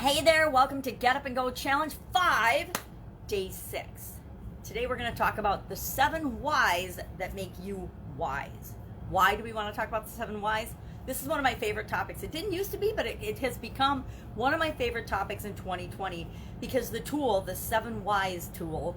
Hey there, welcome to Get Up and Go Challenge 5, Day 6. Today we're going to talk about the 7 whys that make you wise. Why do we want to talk about the 7 whys? This is one of my favorite topics. It didn't used to be, but it has become one of my favorite topics in 2020 because the tool, the 7 whys tool,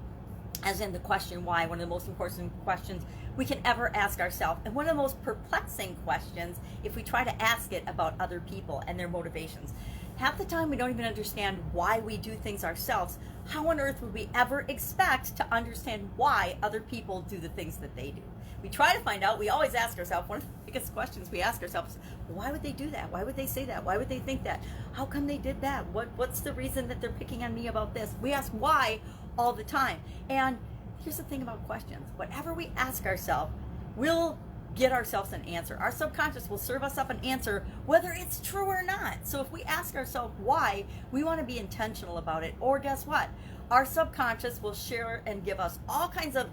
as in the question why, one of the most important questions we can ever ask ourselves, and one of the most perplexing questions if we try to ask it about other people and their motivations. Half the time we don't even understand why we do things ourselves. How on earth would we ever expect to understand why other people do the things that they do? We try to find out. We always ask ourselves, one of the biggest questions we ask ourselves, why would they do that? Why would they say that? Why would they think that? How come they did that? What's the reason that they're picking on me about this? We ask why all the time. And here's the thing about questions. Whatever we ask ourselves, we'll get ourselves an answer. Our subconscious will serve us up an answer whether it's true or not. So if we ask ourselves why, we want to be intentional about it. Or guess what? Our subconscious will share and give us all kinds of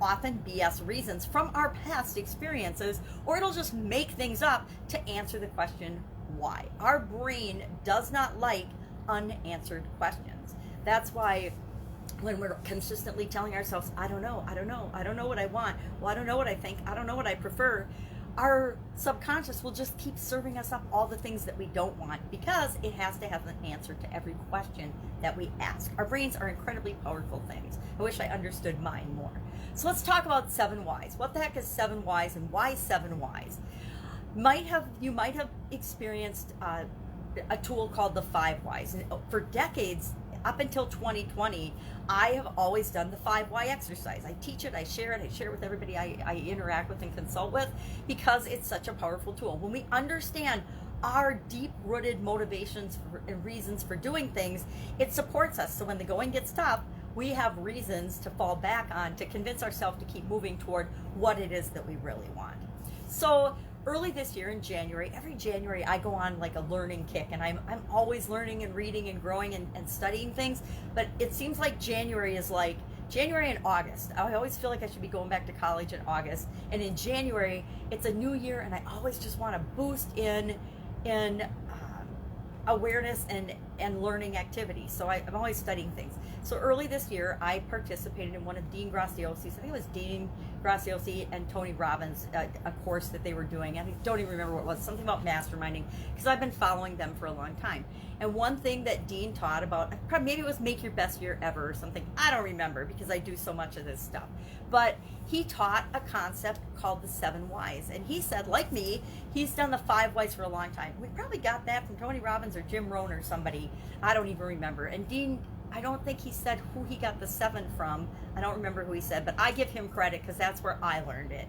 often BS reasons from our past experiences, or it'll just make things up to answer the question why. Our brain does not like unanswered questions. That's why when we're consistently telling ourselves, I don't know what I want, well, I don't know what I think, I don't know what I prefer, our subconscious will just keep serving us up all the things that we don't want because it has to have an answer to every question that we ask. Our brains are incredibly powerful things. I wish I understood mine more. So let's talk about 7 whys. What the heck is 7 whys and why 7 whys? You might have experienced a tool called the 5 whys. And for decades, up until 2020, I have always done the 5 why exercise. I teach it, I share it with everybody I interact with and consult with because it's such a powerful tool. When we understand our deep-rooted motivations and reasons for doing things, it supports us. So when the going gets tough, we have reasons to fall back on to convince ourselves to keep moving toward what it is that we really want. So early this year in January, every January I go on like a learning kick, and I'm always learning and reading and growing and studying things, but it seems like January is like January and August. I always feel like I should be going back to college in August, and in January it's a new year and I always just want to boost in awareness and learning activities. So I'm always studying things. So early this year, I participated in one of Dean Graciosi's, I think it was Dean Graciosi and Tony Robbins, a course that they were doing. I don't even remember what it was, something about masterminding, because I've been following them for a long time. And one thing that Dean taught about, maybe it was make your best year ever or something, I don't remember because I do so much of this stuff. But he taught a concept called the 7 whys. And he said, like me, he's done the 5 whys for a long time. We probably got that from Tony Robbins or Jim Rohn or somebody. I don't even remember. And Dean, I don't think he said who he got the 7 from. I don't remember who he said, but I give him credit because that's where I learned it.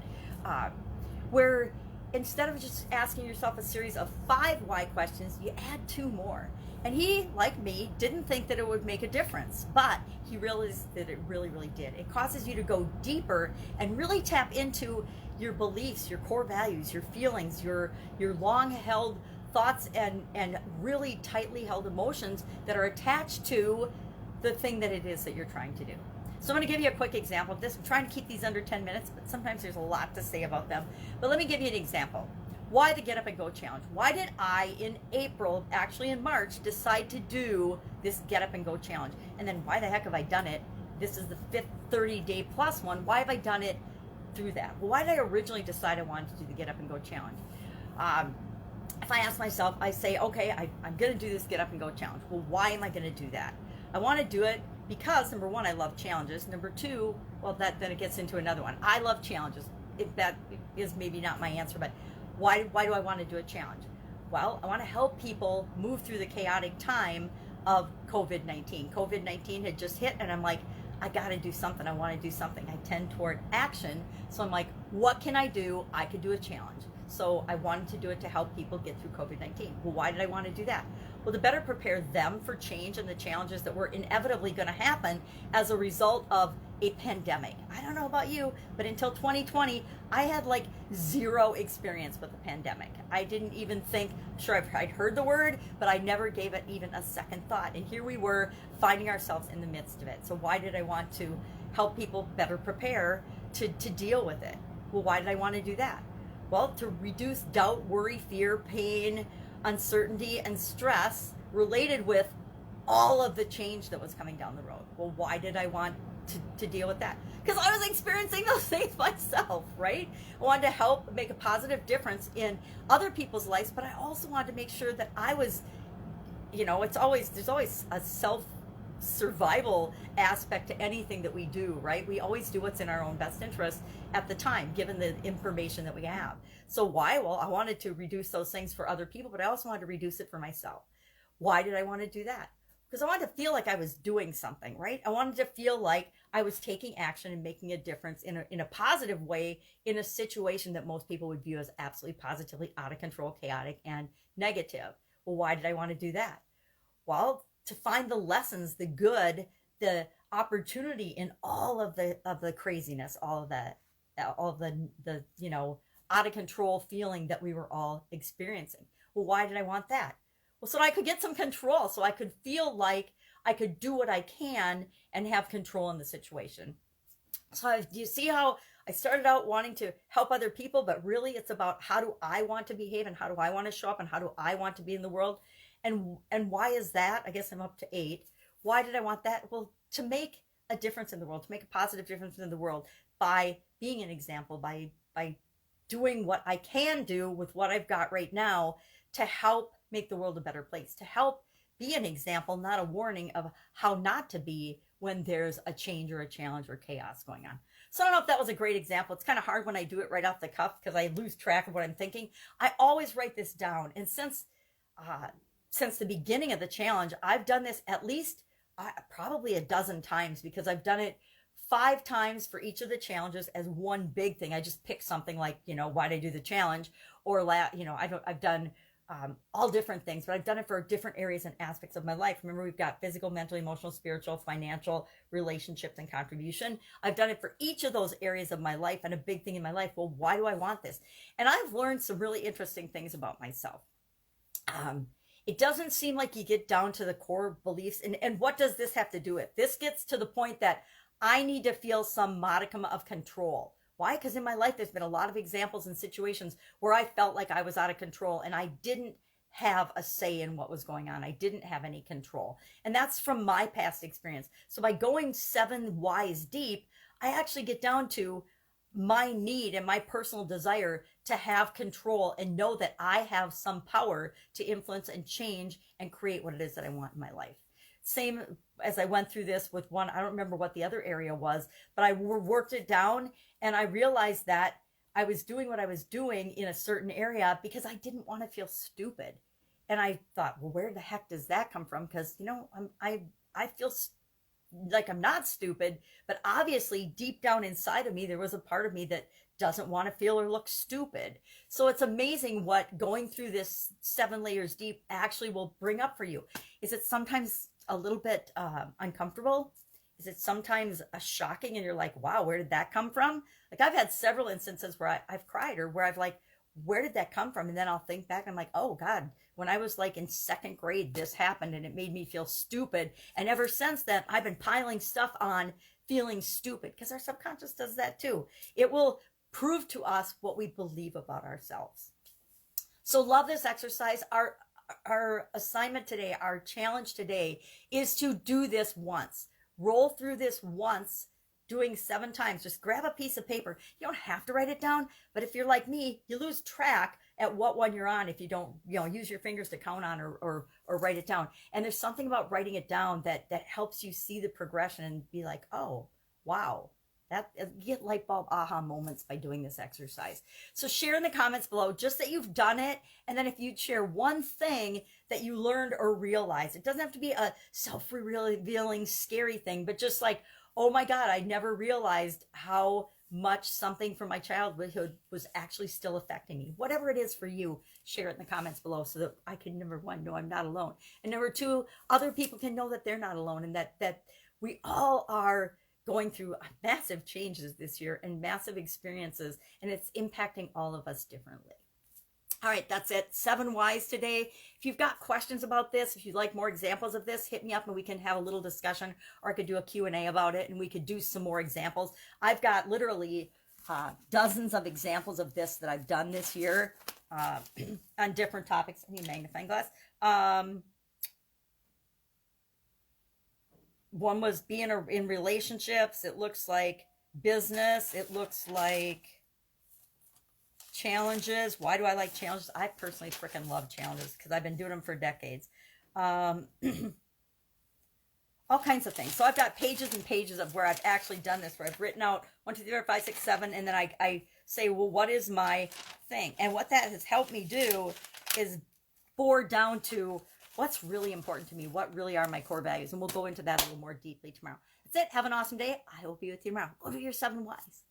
Where instead of just asking yourself a series of 5 why questions, you add 2 more. And he, like me, didn't think that it would make a difference, but he realized that it really, really did. It causes you to go deeper and really tap into your beliefs, your core values, your feelings, your long-held thoughts and really tightly held emotions that are attached to the thing that it is that you're trying to do. So I'm going to give you a quick example of this. I'm trying to keep these under 10 minutes, but sometimes there's a lot to say about them. But let me give you an example. Why the Get Up and Go Challenge? Why did I, in April, actually in March, decide to do this Get Up and Go Challenge? And then why the heck have I done it? This is the 5th 30-day plus one. Why have I done it through that? Well, why did I originally decide I wanted to do the Get Up and Go Challenge? If I ask myself, I say, okay, I'm going to do this Get Up and Go Challenge. Well, why am I going to do that? I want to do it because, number 1, I love challenges. Number 2, well, then it gets into another one. I love challenges. That is maybe not my answer, but why do I want to do a challenge? Well, I want to help people move through the chaotic time of COVID-19. COVID-19 had just hit, and I'm like, I got to do something. I want to do something. I tend toward action. So I'm like, what can I do? I could do a challenge. So I wanted to do it to help people get through COVID-19. Well, why did I want to do that? Well, to better prepare them for change and the challenges that were inevitably going to happen as a result of a pandemic. I don't know about you, but until 2020, I had like 0 experience with the pandemic. I didn't even think, sure, I'd heard the word, but I never gave it even a second thought. And here we were finding ourselves in the midst of it. So why did I want to help people better prepare to deal with it? Well, why did I want to do that? Well, to reduce doubt, worry, fear, pain, uncertainty and stress related with all of the change that was coming down the road. Well, why did I want to deal with that? Because I was experiencing those things myself, right? I wanted to help make a positive difference in other people's lives, but I also wanted to make sure that I was, there's always a survival aspect to anything that we do, right? We always do what's in our own best interest at the time, given the information that we have. So why? Well, I wanted to reduce those things for other people, but I also wanted to reduce it for myself. Why did I want to do that? Because I wanted to feel like I was doing something, right? I wanted to feel like I was taking action and making a difference in a positive way in a situation that most people would view as absolutely positively out of control, chaotic, and negative. Well, why did I want to do that? Well, to find the lessons, the good, the opportunity in all of the craziness, all of the out of control feeling that we were all experiencing. Well, why did I want that? Well, so I could get some control, so I could feel like I could do what I can and have control in the situation. So do you see how I started out wanting to help other people, but really it's about how do I want to behave and how do I want to show up and how do I want to be in the world? And why is that? I guess I'm up to 8. Why did I want that? Well, to make a difference in the world, to make a positive difference in the world by being an example, by doing what I can do with what I've got right now to help make the world a better place, to help be an example, not a warning of how not to be when there's a change or a challenge or chaos going on. So I don't know if that was a great example. It's kind of hard when I do it right off the cuff because I lose track of what I'm thinking. I always write this down. And since the beginning of the challenge, I've done this at least probably a dozen times because I've done it 5 times for each of the challenges as one big thing. I just pick something like, why'd I do the challenge? Or, I've done all different things, but I've done it for different areas and aspects of my life. Remember, we've got physical, mental, emotional, spiritual, financial, relationships, and contribution. I've done it for each of those areas of my life and a big thing in my life. Well, why do I want this? And I've learned some really interesting things about myself. It doesn't seem like you get down to the core beliefs. And what does this have to do with? This gets to the point that I need to feel some modicum of control. Why? Because in my life, there's been a lot of examples and situations where I felt like I was out of control and I didn't have a say in what was going on. I didn't have any control. And that's from my past experience. So by going 7 whys deep, I actually get down to my need and my personal desire to have control and know that I have some power to influence and change and create what it is that I want in my life. Same as I went through this with one, I don't remember what the other area was, but I worked it down and I realized that I was doing what I was doing in a certain area because I didn't want to feel stupid. And I thought, well, where the heck does that come from? Because, I feel like I'm not stupid, but obviously deep down inside of me, there was a part of me that doesn't want to feel or look stupid. So it's amazing what going through this 7 layers deep actually will bring up for you. Is it sometimes a little bit uncomfortable? Is it sometimes shocking and you're like, wow, where did that come from? Like I've had several instances where I've cried or where I've like, where did that come from? And then I'll think back and I'm like, oh God, when I was like in 2nd grade, this happened and it made me feel stupid. And ever since then, I've been piling stuff on feeling stupid because our subconscious does that too. It will prove to us what we believe about ourselves. So love this exercise. Our assignment today, our challenge today is to do this once. Roll through this once, doing 7 times. Just grab a piece of paper. You don't have to write it down, but if you're like me, you lose track at what one you're on if you don't, use your fingers to count on or write it down. And there's something about writing it down that helps you see the progression and be like, oh, wow. You get light bulb aha moments by doing this exercise. So share in the comments below just that you've done it. And then if you'd share one thing that you learned or realized, it doesn't have to be a self-revealing scary thing, but just like, oh my God, I never realized how much something from my childhood was actually still affecting me. Whatever it is for you, share it in the comments below so that I can, number 1, know I'm not alone. And number 2, other people can know that they're not alone and that we all are going through massive changes this year and massive experiences, and it's impacting all of us differently. All right, that's it. 7 whys today. If you've got questions about this, if you'd like more examples of this, hit me up and we can have a little discussion, or I could do a Q&A about it and we could do some more examples. I've got literally dozens of examples of this that I've done this year. on different topics. I need a magnifying glass. One was being in relationships. It looks like business. It looks like challenges. Why do I like challenges? I personally freaking love challenges because I've been doing them for decades. All kinds of things. So I've got pages and pages of where I've actually done this, where I've written out 1, 2, 3, 4, 5, 6, 7, and then I say, well, what is my thing? And what that has helped me do is bore down to what's really important to me, what really are my core values. And we'll go into that a little more deeply tomorrow. That's it. Have an awesome day. I will be with you tomorrow. Go to your 7 whys.